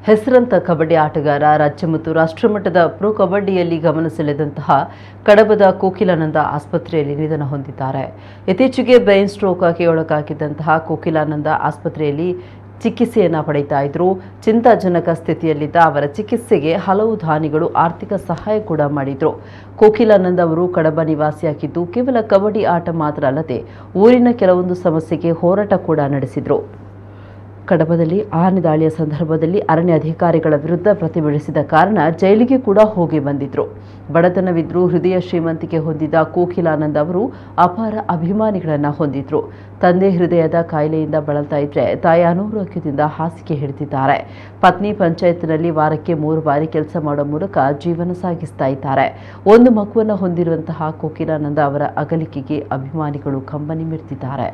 ಹೆಸರಂತ ಕಬಡ್ಡಿ ಆಟಗಾರ ರಾಜ್ಯ ಮತ್ತು ರಾಷ್ಟ್ರಮಟ್ಟದ ಪ್ರೊ ಕಬಡ್ಡಿಯಲ್ಲಿ ಗಮನ ಸೆಳೆದಂತಹ ಕಡಬದ ಕೋಕಿಲಾನಂದ ಆಸ್ಪತ್ರೆಯಲ್ಲಿ ನಿಧನ ಹೊಂದಿದ್ದಾರೆ. ಇತ್ತೀಚೆಗೆ ಬ್ರೈನ್ ಸ್ಟ್ರೋಕ್ಗೆ ಒಳಗಾಗಿದ್ದಂತಹ ಕೋಕಿಲಾನಂದ ಆಸ್ಪತ್ರೆಯಲ್ಲಿ ಚಿಕಿತ್ಸೆಯನ್ನು ಪಡೆಯುತ್ತಾ ಇದ್ರು. ಚಿಂತಾಜನಕ ಸ್ಥಿತಿಯಲ್ಲಿದ್ದ ಅವರ ಚಿಕಿತ್ಸೆಗೆ ಹಲವು ದಾನಿಗಳು ಆರ್ಥಿಕ ಸಹಾಯ ಕೂಡ ಮಾಡಿದ್ರು. ಕೋಕಿಲಾನಂದ ಅವರು ಕಡಬ ನಿವಾಸಿಯಾಗಿದ್ದು ಕೇವಲ ಕಬಡ್ಡಿ ಆಟ ಮಾತ್ರ ಅಲ್ಲದೆ ಊರಿನ ಕೆಲವೊಂದು ಸಮಸ್ಯೆಗೆ ಹೋರಾಟ ಕೂಡ ನಡೆಸಿದ್ರು. ಕಡಬದಲ್ಲಿ ಆನೆ ದಾಳಿಯ ಸಂದರ್ಭದಲ್ಲಿ ಅರಣ್ಯ ಅಧಿಕಾರಿಗಳ ವಿರುದ್ಧ ಪ್ರತಿಭಟಿಸಿದ ಕಾರಣ ಜೈಲಿಗೆ ಕೂಡ ಹೋಗಿ ಬಂದಿದ್ರು. ಬಡತನವಿದ್ರೂ ಹೃದಯ ಶ್ರೀಮಂತಿಕೆ ಹೊಂದಿದ್ದ ಕೋಕಿಲಾನಂದ ಅವರು ಅಪಾರ ಅಭಿಮಾನಿಗಳನ್ನು ಹೊಂದಿದ್ರು. ತಂದೆ ಹೃದಯದ ಕಾಯಿಲೆಯಿಂದ ಬಳಲ್ತಾ ಇದ್ರೆ ತಾಯಿ ಅನಾರೋಗ್ಯದಿಂದ ಹಾಸಿಗೆ ಹಿಡಿದಿದ್ದಾರೆ. ಪತ್ನಿ ಪಂಚಾಯತ್ನಲ್ಲಿ ವಾರಕ್ಕೆ 3 ಬಾರಿ ಕೆಲಸ ಮಾಡೋ ಮೂಲಕ ಜೀವನ ಸಾಗಿಸ್ತಾ ಇದ್ದಾರೆ. ಒಂದು ಮಗುವನ್ನು ಹೊಂದಿರುವಂತಹ ಕೋಕಿಲಾನಂದ ಅವರ ಅಗಲಿಕೆಗೆ ಅಭಿಮಾನಿಗಳು ಕಂಬನಿ ಮಿಡ್ತಿದ್ದಾರೆ.